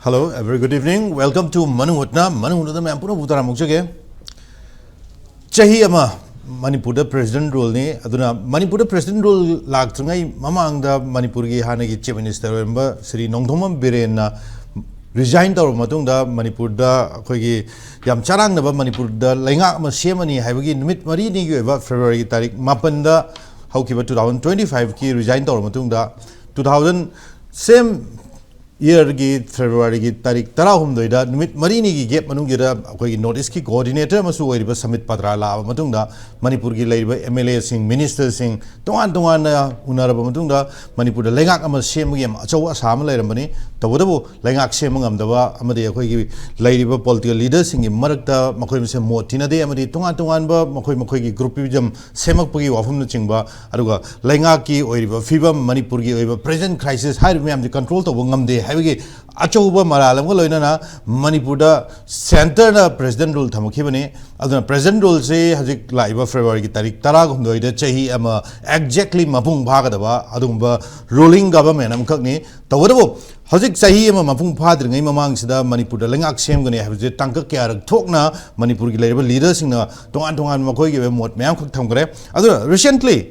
Hello, a very good evening. Welcome to Manupur. Manupur में पुनः बुतारा मुझे चाहिए Manipur president rule ने अधुना Manipur president rule लागतुंगाई ममांगदा Manipur की हाने की chief minister एम्बर श्री नोंगथोमम बिरेन ना resign तौर मतुंगा Manipur दा कोई की याम चारांग नबा Manipur दा लेंगाक मसीमनी है वही निमित मरी नहीं क्यों एवं February की तारीख मापन दा हाउ की 2025 की resign तौर मतुंगा 2000 same year की February की तारीख तरा हम दोइदा निमित मरीनी की गेप मनुंगिरा कोई नोटिस की कोऑर्डिनेटर मसु वही समित पत्रा ला मतुंगा मणिपुर की लाइव एमएलए सिंह मिनिस्टर सिंह तोंगान उनरब मतुंगा मणिपुर लेंगाक अम सेमगी अम अचौ असाम लाइरमबनी तबदबो लेंगाक सेमंगमदबा अमदे अखोई की लाइव पॉलिटिकल लीडर सिंह मरकता मखोई मसे मोट थिनदे अमदि तोंगान बा मखोई की ग्रुपिज्म सेमकपगी वाफम चिंगबा अरुगा लेंगाक की ओइरिबा फिबम मणिपुर की ओइबा प्रेजेंट क्राइसिस हाइर मैम कंट्रोल तब ngamde हाइबगे अचौब मरालम को लोइना मणिपुर सेंटर प्रेसिडेंट रूल थमखिबने अदुना प्रेसिडेंट रूल से हजिक लाइव फेब्रुआरी की तारीख 13 चाही एक्जेक्टली मपुंग भागदबा अदुंबा रूलिंग गवर्नमेंट अमखकनी तवदबो हजिक चाही मपुंग फाद्रिङै ममांगसिदा मणिपुर लेंगाक सेमगने हाबजे टांक क्यारक थोकना मणिपुर की लाइव लीडर सिंगना तोंगान मखोई के मोट मयाम खक थमगरे अदुना रिसेंटली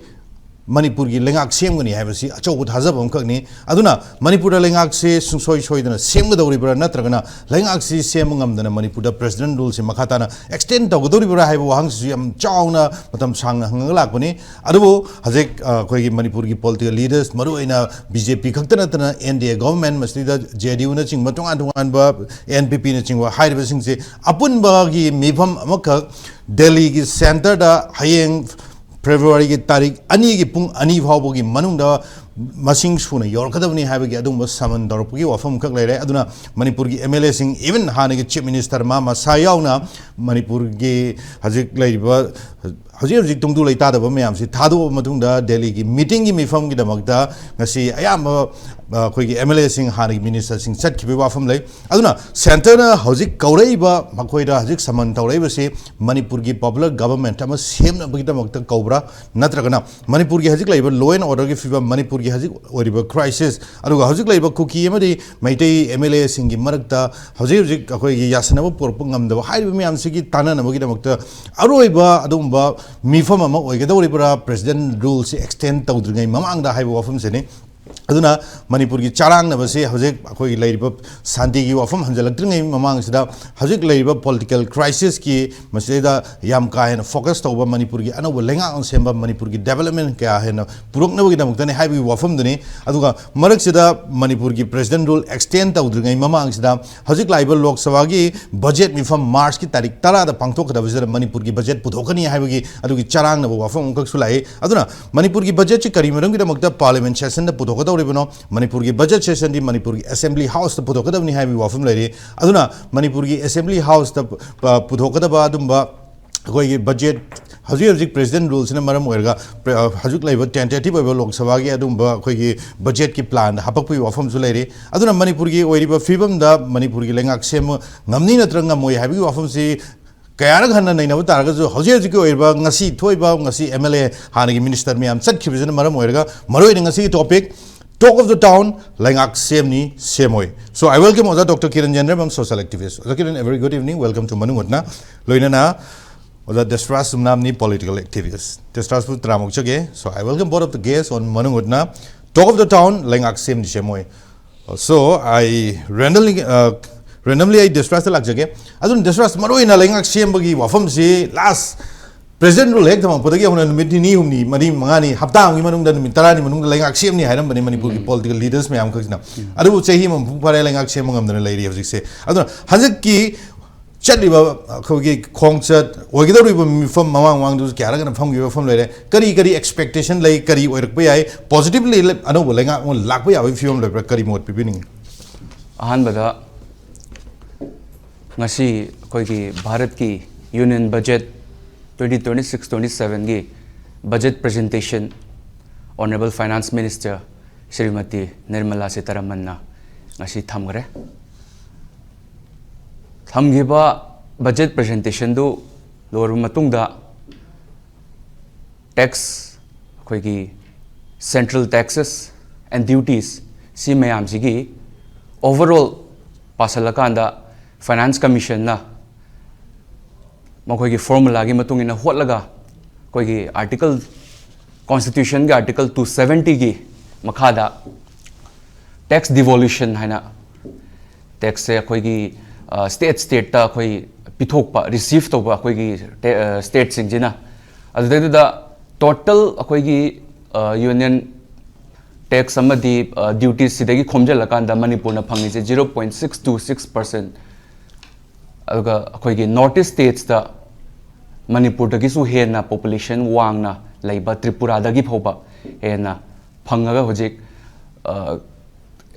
Manipur की लेंगाक सेमगनी हाइबसी अचौब थाजब अमखकनी अदुना मणिपुर लेंगाक से सुंसोय सोयदना सेमगदौरिबरा नत्रगना लेंगाक से सेमंगमदना मणिपुर प्रेसिडेंट रूल से मखाताना एक्सटेंड तौगदौरिबरा हाइबो वाहंगसु यम चावना मतम सांगना हंगलाकबनी अदुबो हजिक कोई मणिपुर की पॉलिटिकल लीडर्स मरुइना बीजेपी खक्तनतना एनडीए गवर्नमेंट मस्तिदा जेडीयू न चिंग मतोंगान तोंगानबा एनपीपी न चिंगवा हाइबसिंग से अपुनबागी मिफम अमखक दिल्ली की सेंटर दा हयेंग February की तारीख अनी की पुंग अनी फाउबो की मनुंगदा मसिंग सुना योरकदबनी हाइबगे अदुंबा समन दरपुगी वाफम खक लेरे अदुना मणिपुर की एमएलए सिंह इवन हाने के चीफ मिनिस्टर मा मसा यावना मणिपुर की हजिक लाइबा हजिक तुंगदु लेतादब मयाम से थादो मतुंगदा दिल्ली की मीटिंग की मिफम की दमकदा ngasi ayam khoi की एमएलए सिंह हाने की मिनिस्टर सिंह चटखिबे वाफम लै अदुना सेंटर ना हजिक कौरैबा मखोइदा हजिक समन तौरैबसे मणिपुर की पॉपुलर गवर्नमेंट अमा सेमना बगी दमकदा कौब्रा नत्रगना मणिपुर की हजिक लाइबा लॉ एंड ऑर्डर की फिबम मणिपुर की हजिक ओरिबा crisis अरुगा हजिक Laiba cookie एमदि Meitei MLA Singh की मरकता हजिक अखोइ की यासनबो पोरप ngamdaba हाइबा मयाम सिगी ताननबगी दमकता अरोइबा अदुंबा मिफम अमा ओइगदौरिबरा प्रेसिडेंट रूल से एक्सटेंड तौद्रिङै ममांगदा हाइबा वाफम सेने अदुना मणिपुर की चारांगनबसे हजिक अखोइ लैरिबा शांति की वाफम हंजलक्त्रिङै ममांगसिदा हजिक लैरिबा पॉलिटिकल क्राइसिस की मसेदा याम का हेन फोकस तौबा मणिपुर की अनौब लेंगाक सेंबा मणिपुर की डेवलपमेंट क्या हेन पुरकनबगी दमकतने हाइबी वाफम दुने अदुगा मरकसिदा मणिपुर की प्रेसिडेंट रूल एक्सटेंड तौद्रिङै ममांगसिदा हजिक लाइबा लोकसभा की बजेट मिफम मार्च की तारीख 13 दा पांगथोकदबसिदा मणिपुर की बजेट पुथोकनी हाइबगी अदुगी चारांगनब वाफम कक्सु लाए अदुना मणिपुर की बजेट ची करी मरमगी दमकता पार्लियामेंट सेशन दा पुथोकदौरिबनो मणिपुर की बजेट सेशन दी मणिपुर की असेंबली हाउस दा पुथोकदबनी हाइबी वाफम लैरे अदुना मणिपुर की असेंबली हाउस दा पुथोकदबा अदुंबा कोई बजेट हजिक प्रेसिडेंट रूल्स ने मरम ओरगा हजिक लाइव टेंटेटिव ओइबा लोकसभा की अदुंबा कोई बजेट की प्लान हापकपी वाफम सु लैरे अदुना मणिपुर की ओइरिबा फिबम दा मणिपुर की लेंगाक same ngamni natranga moi Hibi वाफम से कयार घन नैनब तारगजु हजिक ओइबा ngasi थोइबा ngasi एमएलए हानगी मिनिस्टर मियाम चटखिबिजन मरम ओरगा मरोइ ngasi topic Talk of the town, Leingak Semni, Semmoi. So I welcome Oza Dr. Kiran Jendram, social activist. Oza Kiran, a very good evening. Welcome to Manupur. Loinana, Oza Destras Sumnamni, political activist. Destras Putramok Chage. So I welcome both of the guests on Manupur. Talk of the town, Leingak Semni, Semmoi. So I randomly I Destras the Lakjage. Adun Destras Maroina Leingak Semmoi, Wafam si last. President rule hekta mang podagi hona numit ni humni mari mangani hafta ngi manung da numit tarani manung leingak sem ni hairam bani manipur ki political leaders me am khajna adu chehi mam pare leingak sem ngam dana leiri hojik se adu hazak ki chaliba khogi khongchat oigidori ba mifam mamang wang du kyara gana pham gi pham leire kari expectation lei kari oirak pa yai positively anu leingak mon lak pa yawi film le kari mot pipining ahan bada ngasi koi ki bharat ki union budget 2026-27 की budget presentation honourable finance minister Shrimati Nirmala Sitharaman ngasi thamgre thamgiba budget presentation du loru matungda tax khoi ki central taxes and duties si mayam sigi overall पासलकांदा finance commission ना मखोई की formula की मतुंग इना होटलगा कोई की आर्टिकल कॉन्स्टिट्यूशन के आर्टिकल 270 की मखादा टैक्स डिवोल्यूशन है ना टैक्स से कोई की स्टेट ता कोई पिथोक पा रिसीव तो पा कोई की स्टेट सिंह जिना अदुदे दा टोटल कोई की यूनियन टैक्स अमदी ड्यूटी सिदगी खोमजलकांदा मणिपुर ना फंगी से 0.626% अदुगा कोई की नॉर्थ ईस्ट स्टेट्स दा मणिपुर दगी सु हेना पॉपुलेशन वांगना लाइबा त्रिपुरा दगी फोबा हेना फंगागा होजिक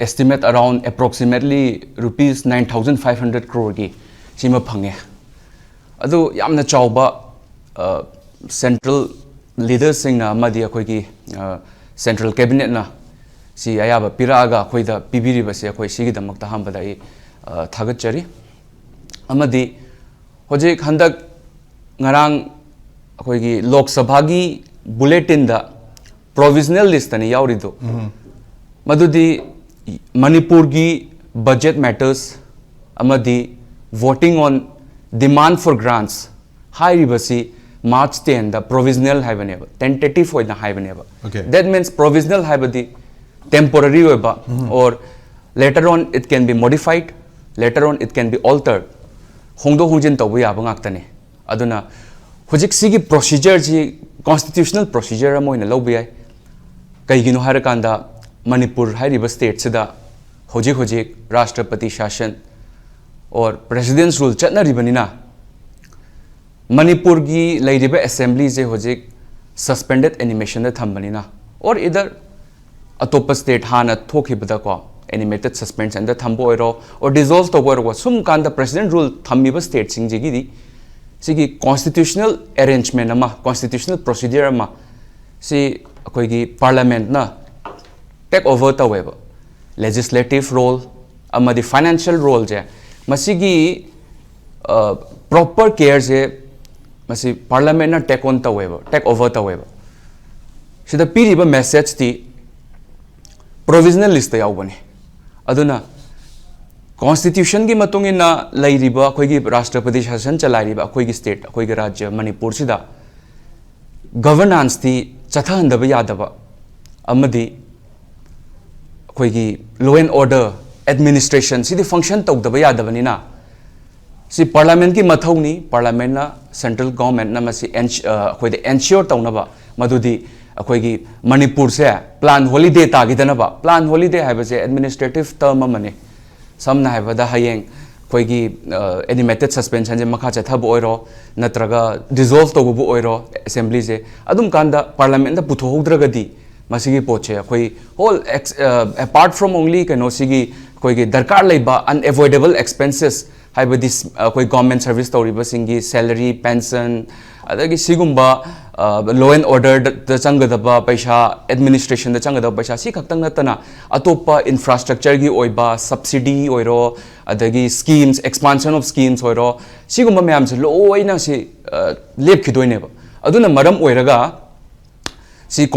estimate around approximately rupees 9,500 crore की सीमा फंगे अदु यामना चावबा सेंट्रल लीडर्स सिंगना मदी अखोई की सेंट्रल कैबिनेट ना सी अयाबा पिरागा अखोइदा पिबिरिबसे अखोई सिगिदमक्ता हमबदा ई थागतचरी अमदी होजिक हंदक ngarang अखोई की लोक सभा की बुलेटिन दा प्रोविजनल लिस्ट तनी यावरी दो मदुदी मणिपुर की बजट मैटर्स अमदी voting on demand for grants हाइरिबसी मार्च 10 द प्रोविजनल हाइबनेबा टेंटेटिव होइना हाइबनेबा दैट मीन्स प्रोविजनल हाइबदी टेम्पोररी होइबा और later on it can be modified later on it can be altered होंदो होंजिन तौबो याबा ngaktane aduna hojik sigi procedure ji constitutional procedure amoina lobbi ai kaigino harakanda Manipur हाइरिबा state सिदा होजिक होजिक राष्ट्रपति शासन और प्रेसिडेंट्स रूल चटनरिबनिना मणिपुर की लाइरिबा असेंबली जे होजिक सस्पेंडेड एनिमेशन द थंबनिना और इधर अतोप स्टेट हाना थोखिबदा को एनिमेटेड सस्पेंशन द थंबो ओरो और डिसॉल्व तो ओरो सुम कांदा प्रेसिडेंट रूल थंबिबा स्टेट सिंग जेगिदी सिगी कॉन्स्टिट्यूशनल अरेंजमेंट अमा कॉन्स्टिट्यूशनल प्रोसीजर अमा सि अखोई की पार्लियामेंट ना टेक ओवर तवेब लेजिस्लेटिव रोल अमदी फाइनेंशियल रोल जे मसीगी प्रॉपर केयर जे मसी पार्लियामेंट ना टेक ऑन तवेब टेक ओवर तवेब सिदा पीरिबा मेसेज ती प्रोविजनल लिस्ट यावबने अदुना कॉन्स्टिट्यूशन की मतुंग इना लैरिबा अखोई की राष्ट्रपति शासन चलाइरिबा अखोई की स्टेट अखोई के राज्य मणिपुर सिदा गवर्नेंस ती चथहंदब यादबा अमदी कोई की लॉ एंड ऑर्डर एडमिनिस्ट्रेशन सिदी फंक्शन तौदब यादबनिना सी पार्लियामेंट की मथौनी पार्लियामेंट ना सेंट्रल गवर्नमेंट ना मसी कोई दे एंश्योर तौनबा मदुदी अखोई की मणिपुर से प्लान हॉलिडे तागिदनबा प्लान हॉलिडे हाइबसे एडमिनिस्ट्रेटिव टर्म मने समना हाइबदा हयेंग कोई की एनिमेटेड सस्पेंशन जे मखा चथब ओइरो नत्रगा डिसॉल्व तौबु ओइरो असेंबली जे अदुम कांदा पार्लियामेंट दा पुथोहौद्रगदी मसीगी पोचे कोई होल अपार्ट फ्रॉम ओनली कनो सिगी कोई की दरकार लेबा अनएवॉइडेबल एक्सपेंसेस हाइबदी कोई गवर्नमेंट सर्विस तौरिबा सिंगी सैलरी पेंशन अदगी सिगुम्बा लॉ एंड ऑर्डर द चंगदबा पैसा एडमिनिस्ट्रेशन द चंगदबा पैसा सी खक्तंग नतना अतोपा इंफ्रास्ट्रक्चर की ओइबा सब्सिडी ओइरो अदगी स्कीम्स एक्सपांशन ऑफ स्कीम्स ओइरो सिगुम्बा मैम से लोइना से लेपखिदोइनेबा अदुना मरम ओइरगा सी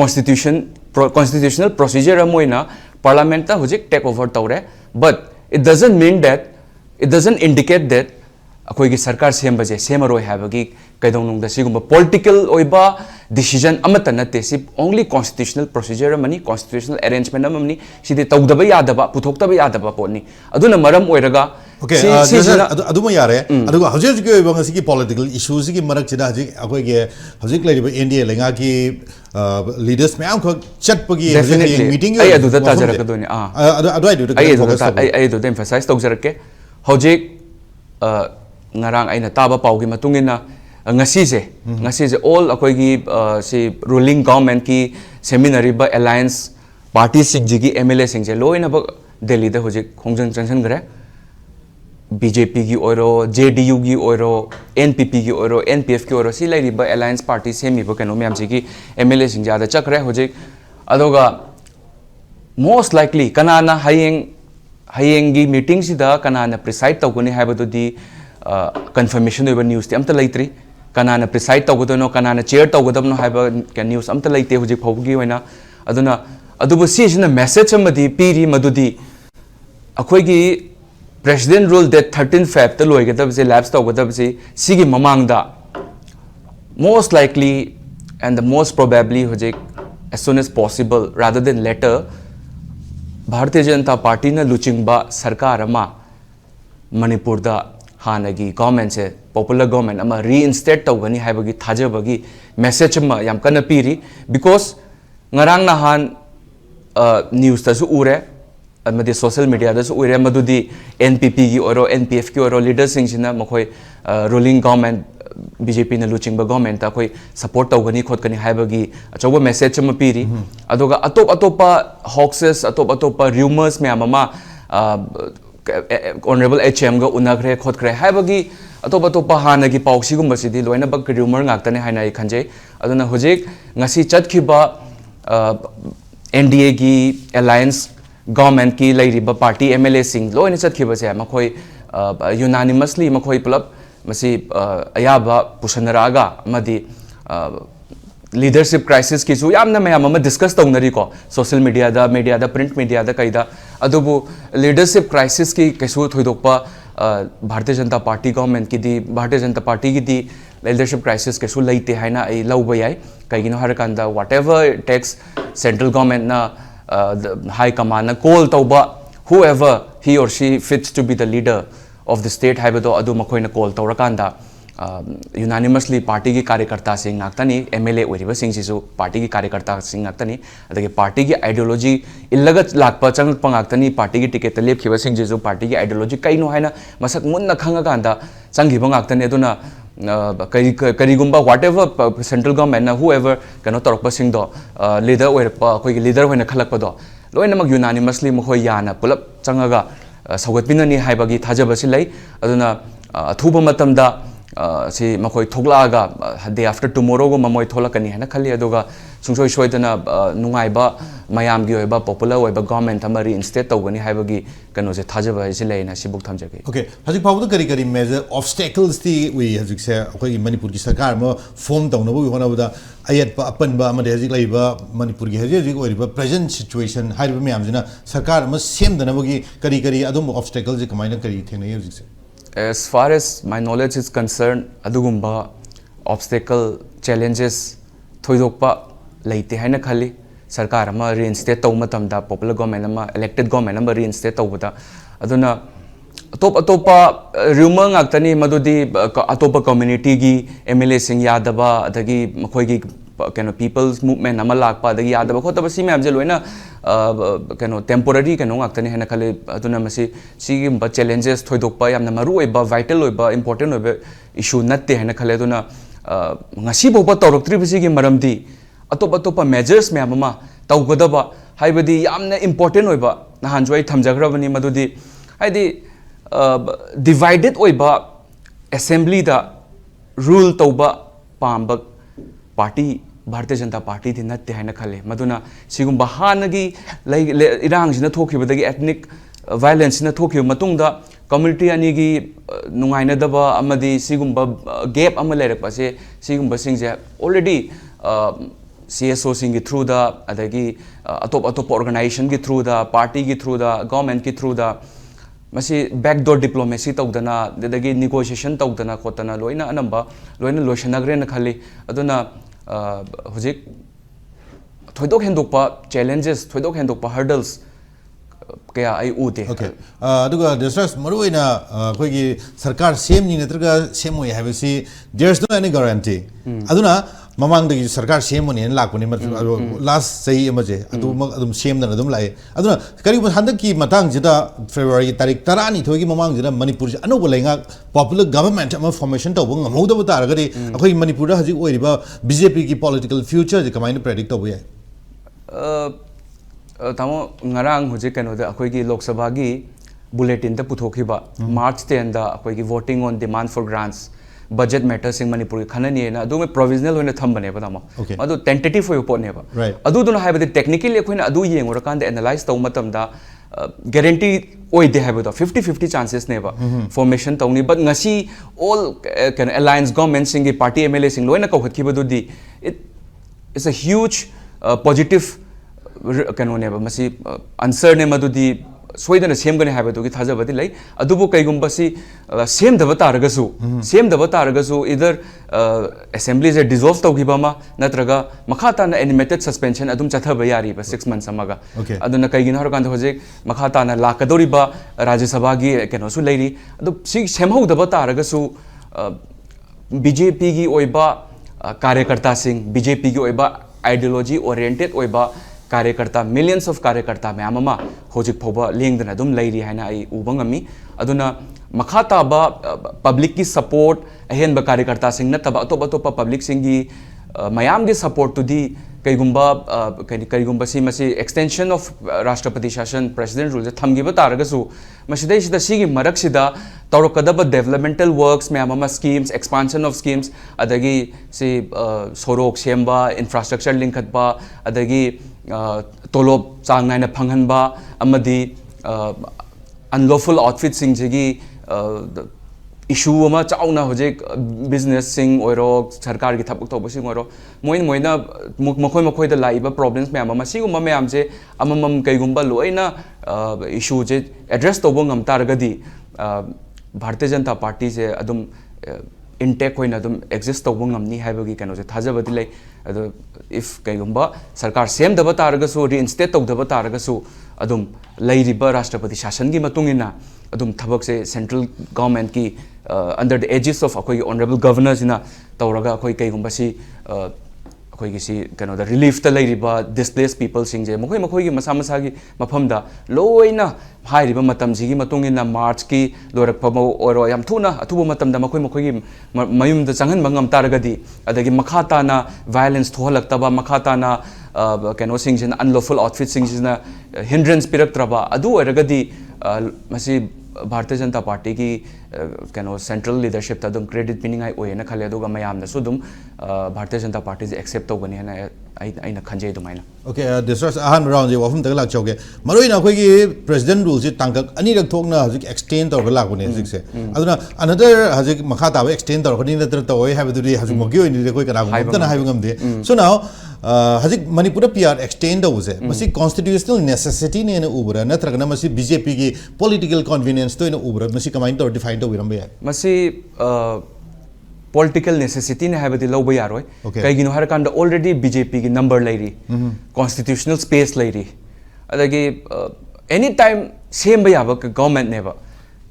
constitutional procedure amoina parliament ta hojik take over tawre but it doesn't indicate that akoi gi sarkar semba je semaroi habagi kaidonung da sigumba political oiba decision amata natte si only constitutional procedure amani constitutional arrangement amani sidi tawdaba yadaba puthokta yadaba ponni aduna maram oiraga okay aduma yare aduga hojik gi oiba ngasi gi political issues gi marak chida hojik akoi gi hojik laiba india lenga ki leaders मैम को चट पगी meeting आई अदुदा ताजरक दोनी आई अदुदा एम्फसाइज तौजरके हौजिक ngarang aina taba paugi matungina ngasi je all akoi gi si ruling government ki seminary ba alliance party singjigi MLA singje loina ba delhi da hojik khongjang chansan gre BJP की ओरो JDU की ओरो NPP की ओरो NPF की ओरो सी लाइरी बा alliance party semi बा कनो मैम की MLA सिंह ज्यादा चक रहे होजे अदोगा most likely कनाना हाइंग की मीटिंग सिदा कनाना प्रिसाइड तौगुनी हाइबदो दी confirmation होइबा न्यूज़ ते अमता लैत्री कनाना प्रिसाइड तौगदनो कनाना चेयर तौगदबनो हाइबा के न्यूज़ अमता लैते होजे फौगी होइना अदुना अदुबो सिजना मेसेज अमदी पीरी मदुदी अखोई की president rule date 13 Feb ta loi gadab se lapse ta gadab se sigi mamang da most likely and the most probably hojek as soon as possible rather than later Bharatiya Janata Party na luchingba sarkar ama Manipur da hanagi government se popular government ama reinstate tawgani haibagi thajabagi message ama yam kana piri because ngarang na han news ta su ure amadi social media da su ure madudi NPP gi oro NPF ki oro leaders sing sina makhoi ruling government BJP na luchingba government ta koi support tawgani khotkani haibagi achoba message ama piri adoga atopa hoaxes atopa rumors me ama Honorable HM ga unagre khotkre haibagi atopa hanagi pausi gumba sidi loina bak rumor ngaktane haina I khanje aduna hojik ngasi chatkhiba NDA gi alliance government ki lairiba party MLA sing loina chatkhiba se makhoi unanimously makhoi pulap masi ayaba pusanaraga amadi leadership crisis ki su yamna mayam ama discuss tawnari ko social media da print media da kaida adubu leadership crisis ki kesu thoidokpa Bharatiya Janata Party government ki di Bharatiya Janata Party ki di leadership crisis kesu laite haina ai lauba yai kaigino harakanda whatever it takes central government na high command na call tauba whoever he or she fits to be the leader of the state haibado adu makhoi na call taurakanda unanimously party ki karyakarta sing ngaktani MLA oiriba sing sisu party ki karyakarta sing ngaktani adagi party ki ideology illaga lakpa changak pangaktani party ki ticket lep khiba sing sisu party ki ideology kaino haina masak munna khanga ganda changi bangaktani aduna karigumba whatever central government na whoever kano torpa sing do leader oirpa koi leader hoina khalakpa do loina mag unanimously makhoi yana pulap changaga sagatpinani haibagi thajabasi lai aduna thuba matamda si makhoi thoklaga day after tomorrow go mamoi tholakani hena khali aduga sungsoi soidana nungai ba mayam gi oiba popular oiba government amari instead tawgani haibagi kano se thajaba isi leina sibuk thamjage okay hajik pawdu kari major obstacles ti we hajik se akoi Manipur ki sarkar ma form tawna bo hona boda ayat pa apan ba amade hajik laiba Manipur gi hajik oiba present situation haiba mayam jina sarkar ma semdana bogi kari adum obstacles kamaina kari thena hajik se as far as my knowledge is concerned adugumba obstacle challenges thoidokpa leite haina khali sarkar ama reinstate taw matamda popular government ama elected government ama reinstate tawbada aduna atopa rumor ngaktani madudi atopa community gi MLA sing yadaba adagi makhoi gi kano people's movement ama lakpa adagi yadaba khotaba si map je loina kano temporary kano ngaktani hena khale aduna masi sigi ba challenges thoidokpa yamna maru oiba vital oiba important oiba issue natte hena khale aduna ngasi boba tawraktri bisigi maramdi atopa measures me ama tawgodaba haibadi yamna important oiba nahan joi thamjagrabani madudi haidi divided oiba assembly da rule tawba pamba party Bharatiya Janata Party di natte haina khale maduna sigumba hanagi irang sina thokhibadagi ethnic violence sina thokhiba matungda community ani gi nungaina daba amadi sigumba gap ama lerakpa se sigumba singje already CSO sing gi through the adagi atop organization gi through the party gi through the government gi through the masi backdoor diplomacy tawdana dadagi negotiation tawdana khotana loina anamba loina loishanagre na khali aduna hojik thoidok hendokpa challenges thoidok hendokpa hurdles kaya ai ute okay aduga distress maruina koi gi sarkar semni netraga Semmoi habisi there's no any guarantee aduna mamang dagi sarkar Semmoni en lakpani last sei amaje adum semna adum lai aduna kari handak ki matang jida February tarik tarani thogi mamang jida Manipur anoba Leingak popular government ama formation tawbo ngamodaba taragari akoi Manipur da hajik oiriba BJP ki political future je kamaina predict tawbo yai tamo ngarang hojik kano da akoi gi Lok Sabha gi bulletin da puthokhiba March 10 da akoi gi voting on demand for grants budget matters in Manipur khanani na adu me provisional hoina thambane ba damo adu tentative foi po ne ba adu duna haibadi technically khoina adu yengora kan analyze taw matam da guarantee oi de haibado 50-50 chances ne ba formation tawni but ngasi all can alliance government singi party MLA sing loina ko khatki badu di it is a huge positive kano ne ba masi answer ne madu di सोइदन सेमगने हाइबदुगी थाजबदि लै अदुबु कैगुम्बसी सेमदब तारगसु सेमदब तारगसु इधर assembly से dissolve तौगिबमा नत्रगा मखाताना animated suspension अदुम चथब यारिबा 6 months अमगा अदुना कैगिन हरकान होजे मखाताना लाकदोरिबा राज्य सभा गी केनोसु Larry अदु सि सेमहौदब तारगसु BJP की ओइबा कार्यकर्ता सिंह बीजेपी की ओइबा आइडियोलॉजी ओरिएंटेड ओइबा कार्यकर्ता मिलियंस ऑफ कार्यकर्ता मैम अमा होजिक फोबा लेंगदना दुम लैरी हाइना आई उबंगमी अदुना मखाताबा पब्लिक की सपोर्ट अहेनबा कार्यकर्ता सिंह नतबा अतोप अतोप पब्लिक सिंह की मयाम की सपोर्ट तुदी कैगुम्बा सी मसी एक्सटेंशन ऑफ राष्ट्रपति शासन प्रेसिडेंट रूल थमगिबा तारगसु मसिदैसिदा सिगी मरक्सिदा तौरकदबा डेवलपमेंटल वर्क्स मैम अमा स्कीम्स एक्सपांशन ऑफ स्कीम्स अदगी सी सोरोक सेम्बा इंफ्रास्ट्रक्चर लिंखतबा अदगी तोलोब चांग नाइना फंगहनबा अमदी अनलॉफुल आउटफिट सिंगजी इशू अमा चाउना होजेक बिजनेस सिंग ओरो सरकार की थबक तौब सिंग ओरो मोइना मखोय मखोय द लाइबा प्रॉब्लम्स मैम अमा सिगुम्बा मैम जे अममम कैगुम्बा लोइना इशू जे एड्रेस तौब ngam तारगदी भारतीय जनता पार्टी से अदुम इंटेक होइना अदुम एग्जिस्ट तौब ngamni हाइबगी कनो जे थाजबदी लै अदो इफ कैगुम्बा सरकार सेम दब तारगसु रीइंस्टेट तौदब तारगसु अदुम लैरिबा राष्ट्रपति शासन की मतुंगिना अदुम थबक से सेंट्रल गवर्नमेंट की अंडर द एजिस ऑफ अखोई ऑनरेबल गवर्नर्स इना तौरगा अखोई कैगुम्बा सी अखोई की सी कनो द रिलीफ त लैरिबा डिस्प्लेस पीपल सिंग जे मखोई मखोई की मसा मसा की मफमदा लोइना हाइरिबा मतम जिगी मतुंगिना मार्च की लोरकफम ओरो याम थुना अथुबा मतमदा मखोई मखोई की मयुम द चंगन बंगम तारगदी अदगी मखाताना वायलेंस थोहलक्तबा मखाताना कनो सिंग जिन अनलॉफुल आउटफिट सिंग जिन हिंड्रेंस पिरक्त्रबा अदु ओरगदी मसी भारतीय जनता पार्टी की कनो सेंट्रल लीडरशिप तदम क्रेडिट पिनिंगाई ओयना खले अदुगा मयामनसु दुम भारतीय जनता पार्टी जे एक्सेप्ट तौगनी हना आइना खंजे दुमाइना ओके दिस वाज अहन राउंड जे वफम तक लाक चौगे मरोइना अखोई की प्रेसिडेंट रूल से तांकक अनि रक थोकना हजिक एक्सटेंड तौर लाकने हजिक से अदुना अनदर हजिक मखा ताबे एक्सटेंड तौर खनि नतर तौय हाबदुरी हजिक मगी ओइनि कोई कना गुमतना हाइबंगम दे सो नाउ हजिक मणिपुर पीआर एक्सटेंड तौसे मसी कॉन्स्टिट्यूशनल नेसेसिटी ने उबरा नत्रगना मसी बीजेपी की पॉलिटिकल कन्वीनियंस तो इन उबरा मसी कमाइन तौर डिफाइन तौबिरम बे मसी पॉलिटिकल नेसेसिटी ने हाइबदी लौब यारोय कैगिनो हर कांड ऑलरेडी बीजेपी की नंबर लैरी कॉन्स्टिट्यूशनल स्पेस लैरी अदगी एनी टाइम सेम बयाब गवर्नमेंट नेबा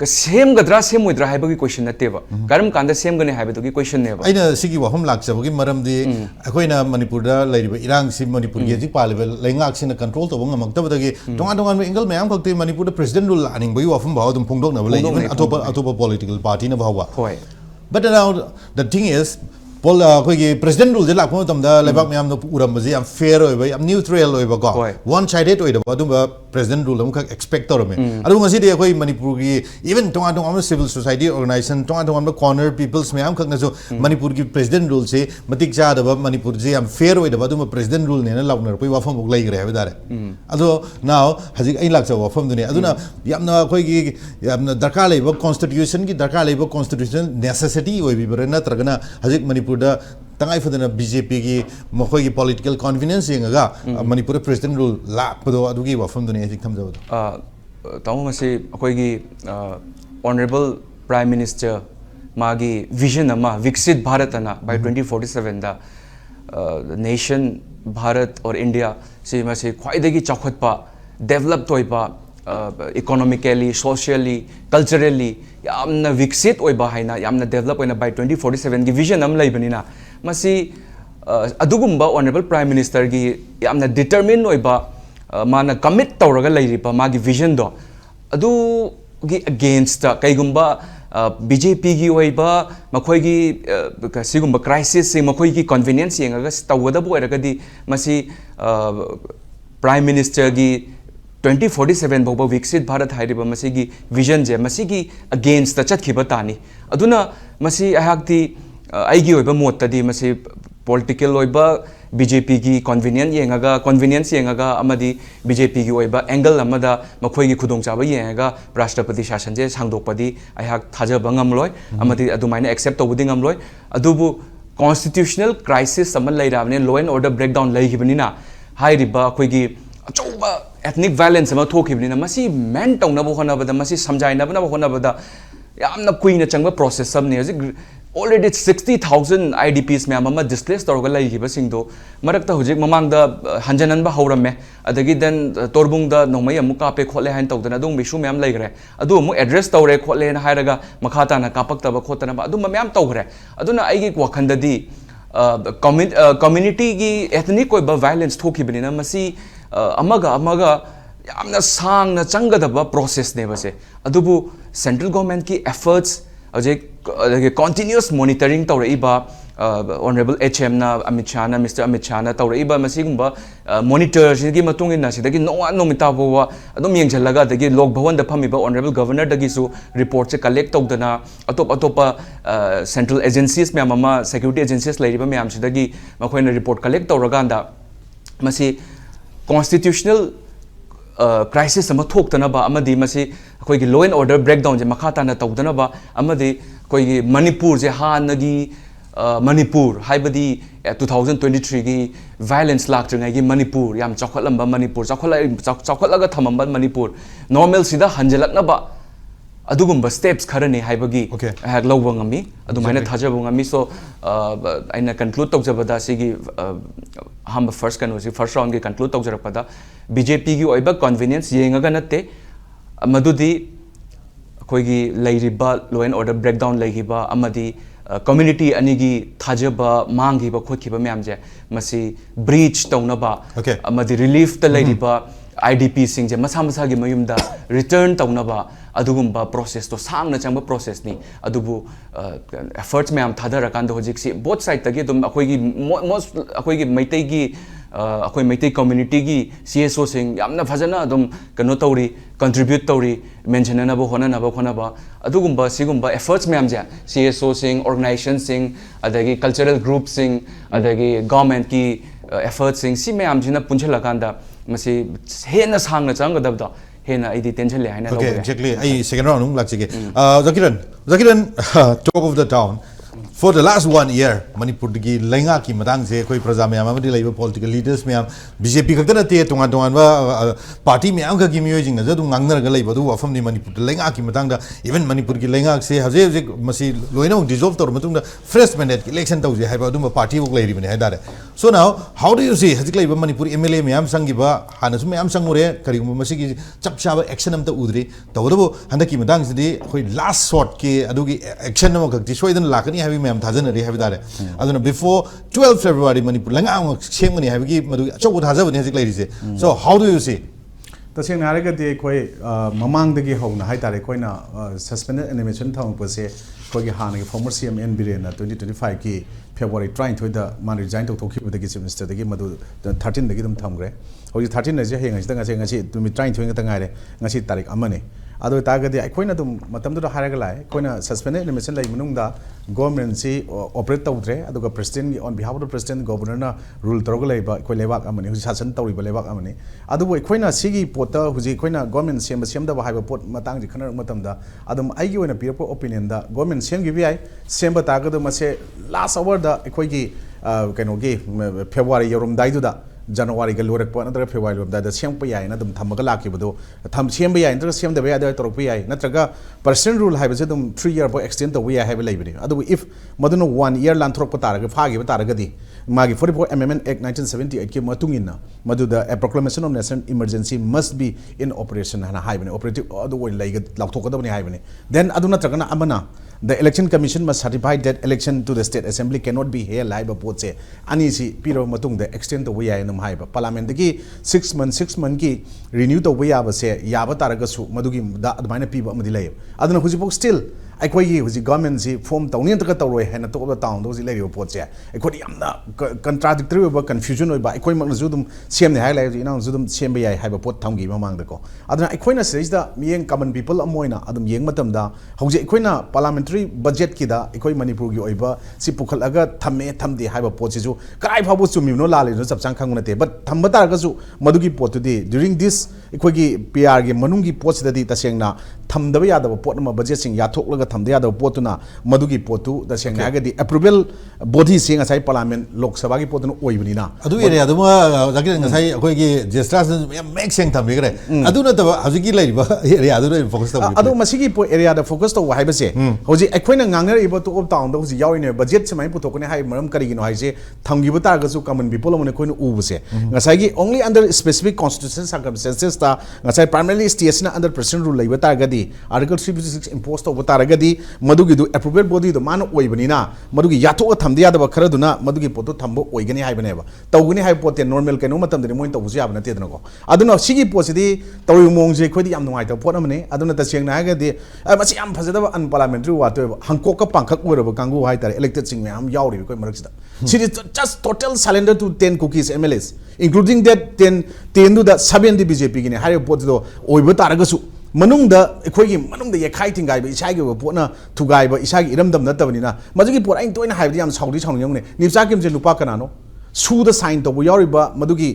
सेम गद्रा सेम होइद्रा हाइबगी क्वेश्चन नतेबा करम कांदा सेम गने हाइबदुगी क्वेश्चन नेबा आइना सिगी वहम लाक्चबगी मरमदी अखोइना मणिपुरदा लैरिबा इरांग सि मणिपुर गे जि पालेबे लैंगाक सिना कंट्रोल तोबंग मक्तबदगी तोंगा तोंगा एंगल मयाम खक्ते मणिपुरदा प्रेसिडेंट रूल लानिंग बगी वहम भाव दुम फोंदोकना बले इवन अतोपा पॉलिटिकल पार्टी न भावा होय but now the thing is pol akhoi president rule je lakpa matamda lebak myam no uram baji am fair oi bai am neutral oi ba ko one sided oi da adum president rule am ka expect torame adu ngasi de akhoi manipur gi even tonga tonga civil society organization tonga tonga corner peoples myam khak na so manipur gi president rule se matik cha da manipur je am fair oi da adum president rule ne na lauknar poi wafam bok lai gre ha dare adu now hajik ai lakcha wafam dune aduna yamna akhoi gi yamna darkar leba constitution gi darkar leba constitution necessity oi bi barena tragana hajik manipur da तंगाई फदना BJP की मखोई की political confidence येंगा Manipur president rule लापदो अदुगी वफम दुने एजिक थमजबदो तामो मसे अखोई की ऑनरेबल प्राइम मिनिस्टर मागी विजन अमा विकसित भारत अना बाय 2047 दा नेशन भारत और इंडिया से मसे ख्वाइदगी चौखतपा डेवलप तोइपा इकोनॉमिकली सोशली कल्चरली यामना विकसित ओइबा हाइना यामना डेवलप ओइना बाय 2047 की विजन अम लैबनिना मसी अदुगुम्बा ऑनरेबल प्राइम मिनिस्टर की यामना डिटरमिन ओइबा माना कमिट तौरगा लैरिबा मागी विजन दो अदु की अगेंस्ट कैगुम्बा बीजेपी की ओइबा मखोई की सिगुम्बा क्राइसिस से मखोई की कन्वीनियंस येंगा तौगदबो ओइरगदी मसी प्राइम मिनिस्टर की 2047 बोबा विकसित भारत हाइरिबा मसीगी विजन जे मसीगी अगेंस्ट चतखिबा तानी अदुना मसी अहाक्ति आइगी ओइबा मोत्तदी मसी पॉलिटिकल ओइबा बीजेपी की कन्वीनियंस येंगागा अमदी बीजेपी की ओइबा एंगल अमदा मखोई की खुदोंचाबा येंगागा राष्ट्रपति शासन जे सांगदोकपदी अहाक थाजबा ngamloi अमदी अदुमाइना एक्सेप्ट तौबुदी ngamloi अदुबु कॉन्स्टिट्यूशनल क्राइसिस अमन लैराबने लॉ एंड ऑर्डर ब्रेकडाउन लैगिबनिना हाइरिबा अखोई की अचौबा ethnic violence ama thokibni na masi man tawnaba honabada masi samjainaba honabada yamna kuina changba process samni hojik already 60,000 IDPs myam ama displaced torga laigiba singdo marakta hojik mamangda hanjananba hawramme adagi then torbung da nomai amuka pe khole han tawdana dung mishu myam laigre adu amu address tawre khole na hairaga makhata na kapaktaba khotana ba adu myam tawgre aduna aigi wakhanda di community gi ethnic koi ba violence thokibni na masi amaga yamna sang na changadaba process ne base adubu central government ki efforts continuous monitoring tawraiba honorable HM na Amit Shah na Mr. Amit Shah na tawraiba masigumba monitor sigi matungin na sidagi no mita bowa adum yengjallaga dagi lok bhawan da phamiba honorable governor dagi su report se collect tawdana atopa central agencies me ama security agencies lairiba me am sidagi makoina report collect tawraganda masi constitutional crisis ama thokdana ba amadi masi koi law and order breakdown je makhata na tawdana ba amadi koi Manipur je hanagi Manipur haibadi 2023 gi violence laktrngai gi Manipur yam chakholamba Manipur chakholaga thamamba Manipur normal sida hanjalakna ba adugumba steps kharani haibagi hak lawba ngami adumaina thajaba ngami so aina conclude tawjabada sigi hamba first round gi conclude tawjarapada BJP gi oiba convenience yengaga natte madudi koigi lairiba law and order breakdown laigiba amadi community anigi thajaba mangiba khotkiba myamje masi breach tawnaba amadi relief ta lairiba IDP sing je masa gi mayumda return tawnaba adugumba process to sangna changba process ni adubu efforts myam thadara kan do hojik si both side tagi dum akoigi most akoigi maitai gi akoi maitai community gi CSO sing yamna phajana dum kano tawri contribute tawri mention na bo hona na ba khona ba adugumba sigumba efforts myam ja CSO sing organization sing adagi cultural group sing adagi government ki efforts sing si myam jina punchela kanda masi hena sangna changadabda hena idi tension le haina okay exactly I second round lakchige Zakiran talk of the town for the last 1 year Manipur gi Leingak ki matang se koi praja myam amadi laiba political leaders myam BJP khakta te tongan ba party myam ka gi miyoi jing na jadu ngangnar ga laiba du afam ni Manipur Leingak ki matang da even Manipur gi Leingak se haje masi loina dissolve tor matung da fresh mandate election tawje haiba du party bok lairi bane haidare so now how do you see hajik laiba Manipur MLA myam sangi ba hana su myam sangure kari masi gi chap chaba action am ta udri tawdo handaki matang sidi koi last shot ki adugi action no ka disoidan lakani habi myam thajana ri habi dare aduna before 12 February Manipur Leingak sengmani habigi madu achobu thajabani hajik lairi se so how do you see तसेंग नारगदि कोई ममांगदगी होना हाय तारे Koyna suspended animation थांगपसे कोई हानगे farmer CM N बिरेना 2025 की February 23 दा मान resign तौथोखिबदगी chief minister दगी मदु 13 दगी दम थमग्रे होजि 13 जे हेंगसि दंगा ngasi तुमि 23 ngata ngaire ngasi तारिख अमने अदो तागदि अखोइना दुम मतमदु हारगा लाय कोइना सस्पेंडेड एनिमेशन लाई मनुंगदा गवर्नमेंट सी ऑपरेट तौद्रे अदुगा president on behalf of the president governor ना रूल तौरगा लाइबा कोइ लेबाक अमने होजि शासन तौरिबा लेबाक अमने अदुबो अखोइना सिगी पोता होजि अखोइना गवर्नमेंट सेमदा हाइबा पोट मतंग जि खनर मतमदा अदम आइगी ओइना पिरपो ओपिनियन दा गवर्नमेंट सेमगी बिआई सेमबा तागदो मसे लास्ट आवर दा अखोइगी कइनोगी February यौरम दाइदुदा January ga lorak pa natra February lom da siang pa yai na dum thamaga laki bodo tham siam ba yai natra siam da ba yai da torok pa yai natraga personal rule hai ba dum 3 year bo extend to we have library adu if maduno 1 year lan torok pa taraga phagi ba taraga di magi 44 amendment act 1978 ki matungina maduda a proclamation of national emergency must be in operation hana hai bane operative adu way lai ga lakthok da bani hai bane then adu natraga na amana the election commission must certify that election to the state assembly cannot be held live both se ani si piro matung the extend to we ai num hai ba parliament ki 6 month ki renew to we aba se yaba taraga su madugi da admaina piba amadi lai aduna huji pok still अखोई हूँ government से form तौनी तौर है तो town लेर पोचे अखोई contradictory confusion अखोई सेमने है इनाउम सेम है पोट थमगी ममांगको अखोना सिदा मियें कमन पीपल येंग हौजे अखोना पार्लियामेंट्री बजेट की अखोई मनपुर की पुखलग थमे थमदे है पोटू कई फाव चुमीनो लाल चपचांग खंग नाते बट थम तारगू मधुगी पोटुदी ड्यूरिंग दिस अखोई पी आर की मनुंग की पोटसीदी तसेंगना थमदब यादव पोट बजेट याथोलग थमदे यादव पोतुना मधुगी पोतु तसेंग नागदी अप्रूवल बॉडी से ngasai parliament lok sabha gi potun oibnina adu area aduma jaki ngasai akoi gi gestas make seng tham bigre adu na taba hajiki lai ba area adu focus ta adu masigi po area da focus to hai base hoji ekhoina ngangner ibo to up town da hoji yawine budget semai putokone hai maram kari gi no haise thamgi bu tar ga su common people amone koin u base ngasai gi only under specific constitutional circumstances ta ngasai primarily state na under president rule lai ba tar ga di article 356 imposed to ba tar ga di madu gi du appropriate body do man oibnina madu gi yato thamdi ya da khara duna madu gi poto thambo oigani hai bane ba tawgani hai pote normal keno matam de moin tawbu ya bana te dana ko aduna sigi posidi tawi mong je khodi yam nungai ta pot amane aduna ta seng na ga di masi am phajada ba un parliamentary wa to hangkok ka pangkhak ura ba kangu hai tar elected sing me am yauri koi marak sida sidi just total surrender to 10 cookies MLAs including that 10 du da 7 di BJP gi ne hai pot do oiba tar ga su manungda ekhoi manungda ye khai tingai ba isai gi potna thugai ba isai gi iram dam na tabani na majugi pot ain toina hai yam saudi chang yong ne nipsa kim je lupa kana no su da sign to yori ba madugi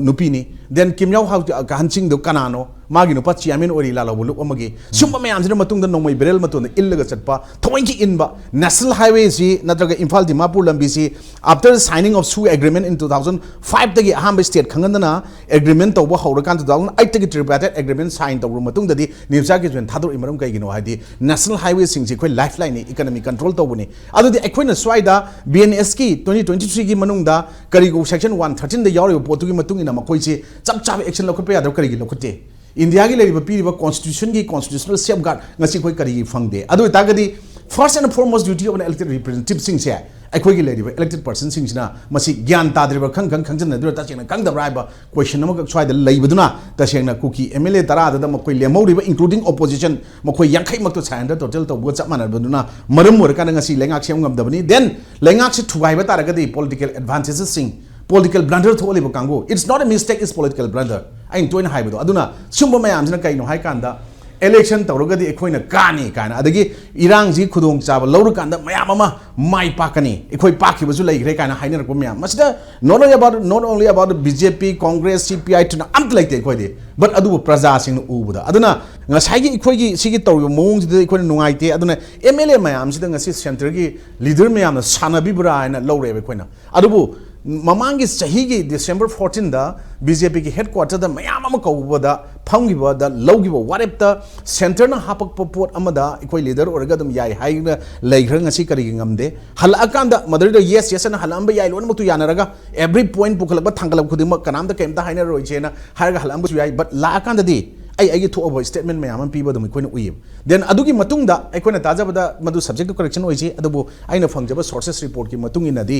nupi ni then kim yaw how ka hanching do kana no magi no pa chairman ori la lo lu amagi sumba mayam jina matung da nomai berel matun illaga chatpa thoinki inba national highway si natraga imphal dimapur lambi si after the signing of su agreement in 2005 tagi aham state khangandana agreement to ba hawrakan 2008 tagi tripartite agreement sign to matung da di nimsa ki jen thadur imaram kai gino hadi national highway sing si khoi lifeline ni economic control to buni adu di ekhoina swaida BNS ki 2023 gi manung da kari go section 113 da yori potu gi matung ina makoi chi chap chap action lo khpe ya kari gi lo khote India ki leriba piriba constitution ki constitutional safeguard ngasi koi kari fangde adu itagadi first and foremost duty of an elected representative sing se akhoi ki leriba elected person sing sina masi gyan tadriba khang jan dur ta chena kang da raiba question nama swai da leibaduna ta sengna kuki MLA tara da makoi lemoriba including opposition makoi yankhai mak to chain da total to bo chap manar baduna maram mor kan ngasi lengak sem ngam dabani then lengak se thugai ba taragadi political advantages sing political blunder tholi ba kango it's not a mistake, it's political blunder ain toina haiba do aduna sumba mayam jina kai no hai kanda election tawragadi ekhoina kani kana adagi irang ji khudong chaba lawru kanda mayam ama mai pakani ekhoi pakhi basu lai gre kana hainer ko mayam masida not only about the BJP Congress CPI tuna amt like ekhoi de but adu praja sing ubuda aduna ngasai gi ekhoi gi sigi tawri mong ji de ekhoi nungai te aduna MLA mayam sida ngasi center gi leader mayam na sanabi bra na lawre ekhoina adubu Mamangi Sahigi December 14 da BJP ki headquarter da mayam ama kawba phangiba da lawgiba what if the center na hapak pot amada ekoi leader orga dum yai hai na leigrang asi kari ngamde hal akanda mother da yes na halamba yai lon mutu yanaraga every point pukhalba thangalab khudima kanam da kemta haina roi chena harga halamba yai but la akanda di ai to avoid statement mayam am piba dum ekoi na uyim then adugi matung da ekoi na taja bada madu subject to correction oise adubu aina fangjaba sources report ki matung inadi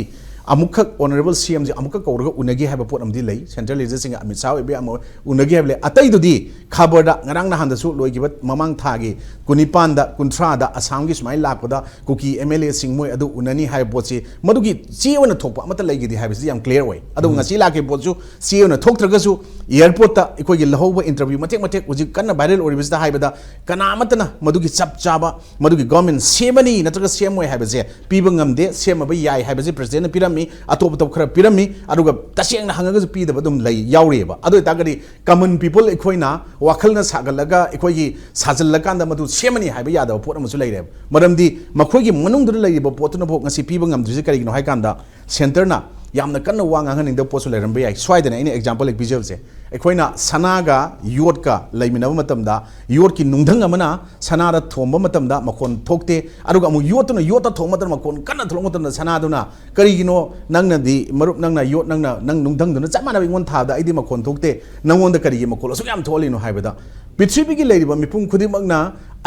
amukha honorable CM ji amukha kauraga unagi haba pot amdi lei central leader sing Amit Shah be amo unagi hable atai du di khabar da ngarang na handa su loi gi mamang thagi kunipan da kunthra da asam gi smai lakpada kuki MLA Semmoi adu unani hai pot si madugi chi ona thokpa amata lei gi di hai yam clear way adu ngasi la ke pot su chi ona thoktraga su airport ta ekoi gi lahoba interview matek uji kanna viral oribis da hai bada kana amatana madugi chap chaba madugi government semani natraga Semmoi hai baje piba ngamde sema ba yai hai baje president piram atop top khara pirami aduga taseng na hangaga pi da badum lai yaure ba adu tagari common people ekhoina wakhal na sagalaga ekhoi gi sajal lakanda madu semani haiba yada pot amusu laire maramdi makhoi gi manung dur lai ba potuna bok ngasi pi bangam dri kari no hai kanda center na yamna kanna wanga haning da posu lairam ba yai swaidana ini example ek bijab se ekhoina sanaga yot ka laiminaba matamda yot ki nungdang amana sanada thomba matamda makon thokte aduga amu yotuna yota thoma tan makon kanna thlong tan sanaduna kari gino nangna di marup nangna yot nangna nang nungdang duna chamana bingon thabda aidi makon thokte nangonda kari gi makol so yam tholi no haibada pithribi gi leiriba mipum khudimagna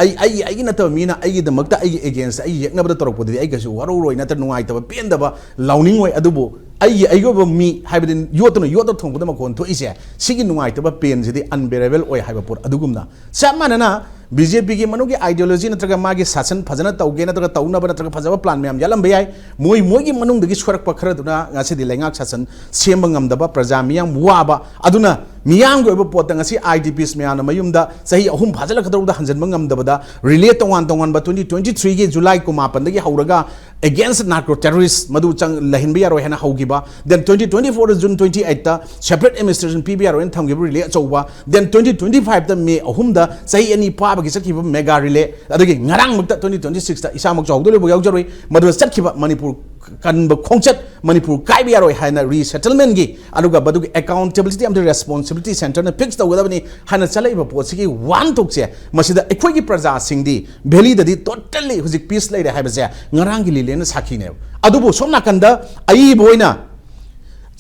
ai nata mina ai gi damakta ai against ai yeknabada torokpodi ai gasu waro roi nata nungai taba pendaba launing oi adubu ai go mi haibadin yotuna yota thongbuda makon tho ise sigi nungai taba pen jidi unbearable oi haiba por adugumna samanana BJP ki manu ki ideology natraga magi sasan phajana tauge natraga tauna ba natraga phajaba plan myam yalam bayai moi gi manung dagi swarak pakhara duna ngase di Leingak sasan semba ngamdaba praja miyam waba aduna मियाम को पोत ngasi IDPs me ana mayum da sahi ahum phajala khadau da hanjan bangam da bada relate tongan tongan ba 2023 gi July ko mapan da gi hauraga against narco terrorists madu chang lahin bi yaro hena haugi ba then 2024 June 28 ta separate administration PBR en thamgi relate chauba then 2025 ta me ahum da sahi ani pa ba gi sakhi ba mega relate adagi ngarang mukta 2026 ta isamak chawdo le bo yaujaroi madu sakhi ba Manipur kan ba khongchat Manipur kai bi yaro hana resettlement gi aduga badu accountability and responsibility center na fix tawda bani hana chalai ba pot sigi one tok che masida ekhoi gi praja sing di valley da di totally hujik peace lai re ha ba se ngarang gi lilena sakhi ne adubu somna kanda ai boina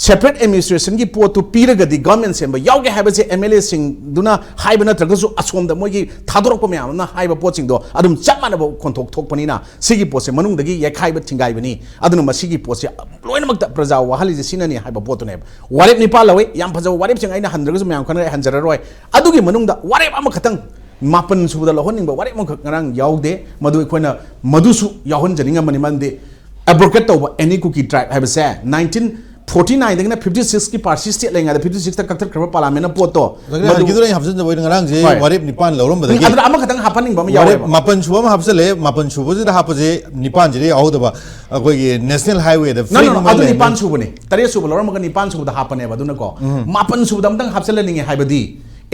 separate administration ki pot to piraga di government semba yauge ha ba se MLA sing duna haiba na tragasu asom da mogi thadorok pa myam na haiba pot sing do adum chamana ba konthok thok pani na sigi pot se manung dagi yakhai ba thingai bani aduna masigi pot se loina makta praja wahali je sinani haiba pot ne warep ni pa lawe yam phaja warep sing aina handragasu myam khana hanjara roi adugi manung da warep ama khatang mapan subda lohon ba warep mok ngarang yaude madu koina madusu yahon janinga mani mande abrogate to any cookie tribe haiba se 1949 dagna 56 ki parsi state lenga 56 ta kakthar khaba parliament na poto madu gidu hapsen da boina ngarang je warep nipan lawrom badagi adra ama khatang hapaning ba yawe mapan suba ma hapsale mapan suba je da hapaje nipan je aw da ba koi national highway da free no adu nipan suba ne tare suba lawrom ga nipan suba da hapane ba duna ko mapan suba dam dang hapsale ninge haibadi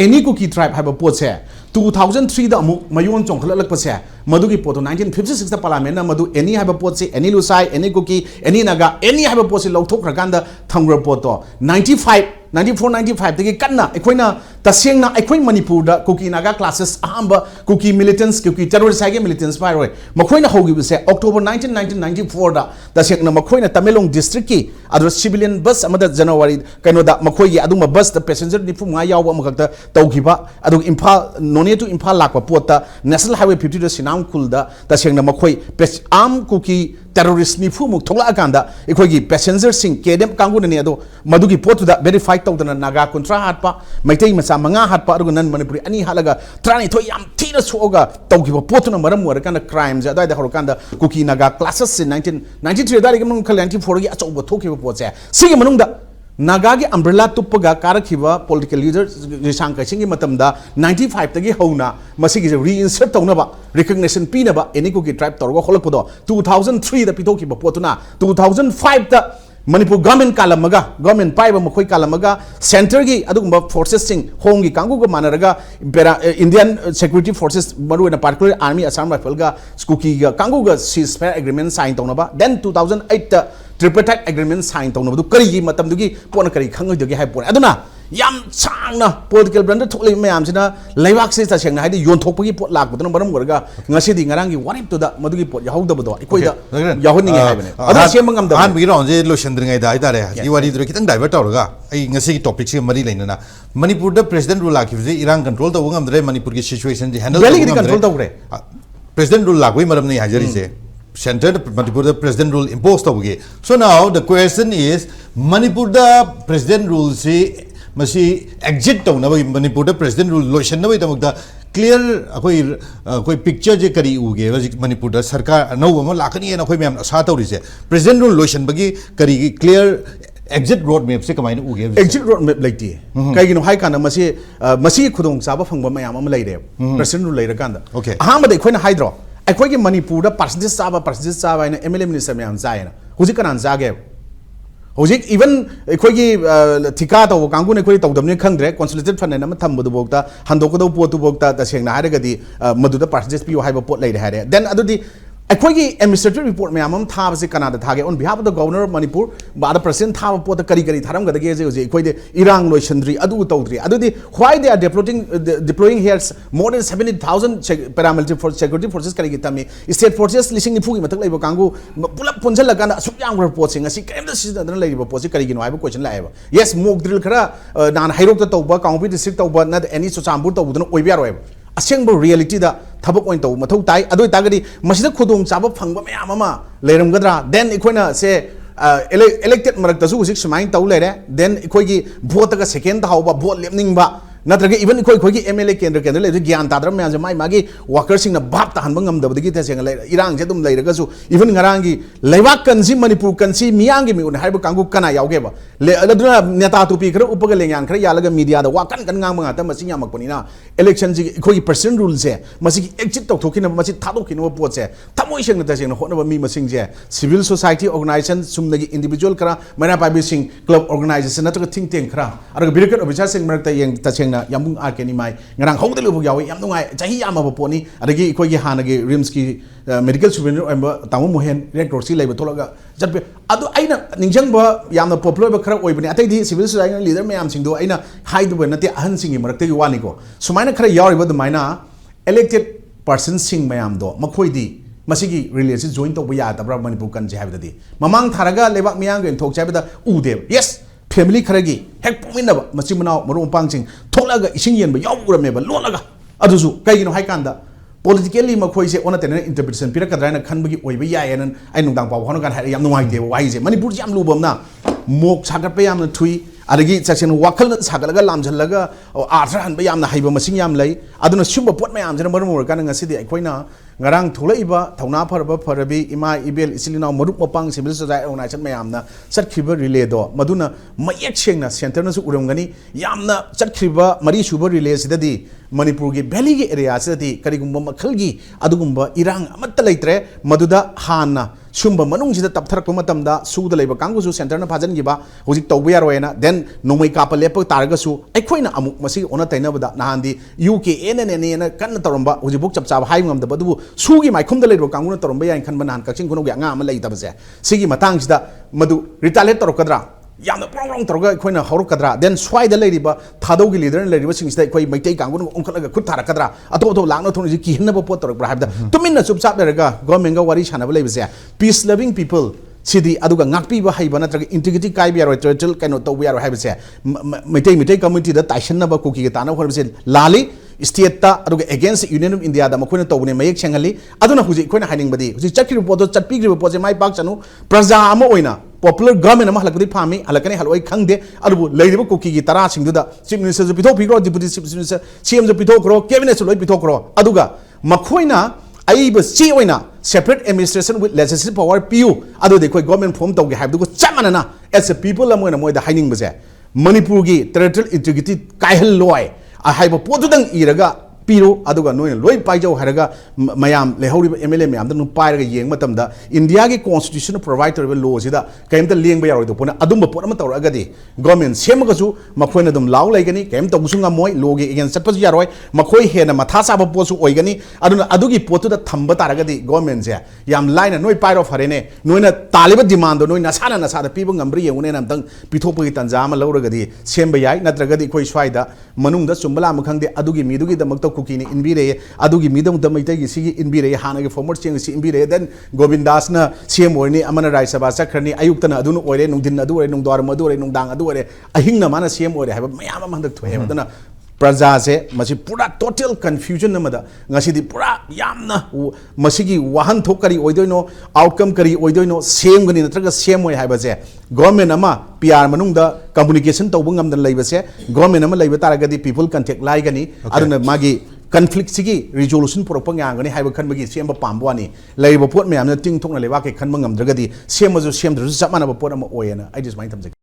any cookie tribe haiba pot se 2003 da amuk mayon chongkhala lakpa se madu ki poto 1956 da parliament na madu any haiba pot se any lusai any cookie any naga any haiba pot se lauthok rakanda thangra poto 94-95 tagi kanna ekhoina tasengna ekhoi Manipur da cookie naga classes ahamba cookie militants cookie terrorist hage militants pai roi makhoina hogi se October 1994 da tasengna makhoina Tamelong district ki adro civilian bus amada January kaino da makhoi gi aduma bus da passenger ni phumga yawa amakta tawgiba adu Imphal none to Imphal lakwa pota national highway 50 da Sinam khul da tasengna makhoi am cookie terrorist ni phumuk thokla akanda ekhoi gi passenger sing kedem kangu ne ado madugi potu da verify tawdana naga kontra hatpa maitai macha manga hatpa aruga nan Manipuri ani halaga trani thoi yam thina soga tawgiba potu na maram wara kana crimes ada da horokanda cookie naga classes in 1993 da rigam khal 94 gi achoba thokiba potse sigi manung da naga gi umbrella tuppaga karakhiba political leader risang ka singi matamda 95 tagi hauna masigi reinsert tawnaba recognition pinaba any cookie tribe torgo holakpodo 2003 da pithokiba potuna 2005 da Manipur government kalamaga government paiba makhoi kalamaga center gi adugumba forces sing hongi kangu ga manaraga Indian security forces maru in a particular army Assam rifle ga skuki ga kangu ga ceasefire agreement sign tawnaba then 2008 tripartite agreement sign tawnaba du kari gi matam dugi pona kari khangoi dugi hai pon aduna yam changna political brand thokle mayam sina laibak se ta sengna haidi yon thokpagi pot lak budana baram gorga ngasi di ngarang gi warip to da madugi pot yahauda bodo ikoi da yahoni nge haibane adu semangam da han bi ron je lo sendringai da itare i wari dre kitang divert tawraga ai ngasi gi topic se mari lainana Manipur da president rule lakhi je Iran control da wangam dre Manipur gi situation ji handle valley gi control da ure president rule lakoi maram nei hajari je center Manipur the president rule imposed tawge so now the question is Manipur the president rule se masi exit to na Manipur da president rule lotion na da clear koi picture je kari uge Manipur da sarkar no ma lakani na koi myam sa tawri se president rule lotion bagi kari clear exit road map se kamai uge exit road map like ti kai gino hai kana masi khudong saba phangba mayam am lai re president rule lai ra kanda okay aham da khoina hydro akhoi gi Manipur da percentage saba ina MLA minister myam zaina huji kanan zage Hojik even ekhoi thika to kangu ne khoi tawdamne khangdre consolidated fund na thambadu bokta handokado potu bokta ta sengna haragadi maduda percentage pi haiba pot lai hare then adudi ekhoi administrative report me amam tha base kanada thage on behalf of the governor of Manipur ba the president tha pot kari tharam gadage je ekhoi de irang loisandri adu tawdri adudi why they are deploying here more than 70,000 paramilitary security forces kari tami state forces lising ni phugi matak laiba kangu pulap punjal lagana asuk yang report sing asi kaim da season na laiba pot kari gino aiba question laiba yes mock drill khara nan hairok ta tawba kangpi district tawba na any sochambur tawduna oibiar oiba asengbo reality da thabak oin taw mathau tai adoi tagadi masida khudong chaba phangba mayam ama leiram gadra then ikoina se elected marak tasu usik sumain taw lere then ikoi gi vote ga second hauba vote lemning ba नत्रगे even कोई MLA केंद्र ले ज्ञान तादर मैं माई मागी worker Singh भाप ताहनब ngam तसेंग इरांग से तुम लेरगसु इवन ngaraंगी लेवाक कंसी मणिपुर कंसी मियांगी मिउन हाइब कांगु कना यावगेबा ले अदुना नेता तुपी खर उपग लेंगान खर यालगा मीडिया दा वाकन कन ngang मंगा त मसिंग यामकपनिना इलेक्शन जी कोई पर्सनल रूल से मसिगी एग्जिट तौथोकिन मसि थादोकिन पोट से थमोय सेंग तसेंग होनब मी मसिंग जे सिविल सोसाइटी ऑर्गेनाइजेशन सुमनगी इंडिविजुअल खरा मैना पाबी सिंह क्लब ऑर्गेनाइजेशन नतक थिंक टैंक खरा अरग बिरकट ऑफिसर सिंह मरक यंग तसेंग यामुंग आकेनी माई ngarang hong delu yawi yam nungai chahi yamaba poni adagi koi gi hanagi rims ki medical souvenir amba tamu mohen rector si leiba tholaga jatbe adu aina ningjang ba yamna popular ba khara oibani atai di civil society leader mayam sing do aina haidu ba nate ahan sing gi marak te gi wani ko sumaina khara yawi ba dumaina elected person sing mayam do makhoi di masigi relation join to ba ya tabra manipur kan je habida di mamang tharaga lebak miyang gen thok chabida ude yes family खरगी हेक पोमिनब मची मनाव मरो पांगसिंग थोलगा इसिंग येनब यावुरमेब लोलगा अदुसु कइगिनो हाइकांदा politically मखोइसे ओनतेन interpretation पिरकद्रायना खनबगी ओइबा यायनन आई नुंगदांग पाव होनगान हाय याम नुंगाइते वाइजे मणिपुर याम लुबमना mock सागतपे याम Thuy अदगी section वाखल सागलगा लामझलगा author हनबा याम हाइबा मसिंग याम लै अदुना सुंब pot मयाम जन मरम मरकान ngasidi अखोइना ngarang thulaiba thauna pharba pharabi ima ibel isilina marup mapang civil society organization mayamna chatkhiba relay do maduna mayek sengna center na su urumgani yamna chatkhiba mari suba relay sidadi manipur gi valley gi area sidadi karigumba makhalgi adugumba irang amatta leitre maduda hanna sumba manung sida taptharakpa matamda suda leiba kangu su center na phajan gi ba hojik tawba yaroena then nomai kapa lepa targa su aikhoina amuk masi ona tainabada nahandi uk nnn na kan taramba hojik buk chapcha hai ngam da badu sugi mai khumda leiro kanguna toromba yain khan banan kakching kuno nga ama lei tabase sigi matang sida madu retaliate torokadra yamna prong toroga khoina horokadra then swai da leiriba thadaugi leader leiriba singsida khoi maitai kanguna ongkhalaga khut tharakadra ato langna thoni ji kihinna bo pot torokbra habda tuminna chupchap leraga government ga wari sanaba leibase peace loving people sidi aduga ngakpi ba haiba natraga integrity kai bi yaro total kaino to bi yaro haibase mitai community da taishanna ba kuki ga tana horbase lali state ta aduga against union of india da makhona tawne mayek chengali aduna huji khoina haning badi huji chakri report chatpi report je mai pak chanu praja ama oina popular government ama halakdi phami halakani haloi khangde adubu leidiba kuki gi tara singduda chief minister ju pithok bigro deputy chief minister cm ju pithok ro cabinet loi pithok ro aduga makhoina aiba chi oina separate administration with legislative power pu adu de khoi government form tawge haibdu ko chamanana as a people amoina moida haning base manipur gi territorial integrity kaihal loi a haiba podudang iraga piro aduga noina loi paijau haraga mayam lehori mla mayam da nu pairaga yeng matamda india gi constitution provide to law sida kaimta lengba yaroi do pona adumba pot ama tawraga di government semaga su makhoina dum law laigani kaim tabusunga moi law gi against satpas yaroi makhoi hena matha saba posu oigani aduna adugi potu da thamba taraga di government je yam line noi pairo farene noina taliba demand do noina sana na sada piba ngambri yengune nam tang pithopi tanja ama lawraga di semba yai natraga di khoi swaida manungda sumbala makhangde adugi midugi damak kukini inbire adugi midam damaitai gi sigi inbire hana gi former cheng si inbire then govindas na Semmoi ni amana rai sabha sakrani ayuktana adunu oire nungdin adu oire nungdar madu oire nungdang adu oire ahingna mana Semmoi haba mayam mandak thoe aduna praja se masi pura total confusion namada ngasi di pura yamna masigi wahan thokari oidoino outcome kari oidoino same gani natraga Semmoi haba se government ama PR manungda communication tawbu ngamdan leibase government ama leiba taragadi people contact lai gani aduna magi conflict sigi resolution purakpa ngangani haiba khanbagi semba pambwani leiba pot mayamna ting thokna lewa ke khanba ngamdragadi semazu semdru chapmana ba pot ama oyena I just mind thamjak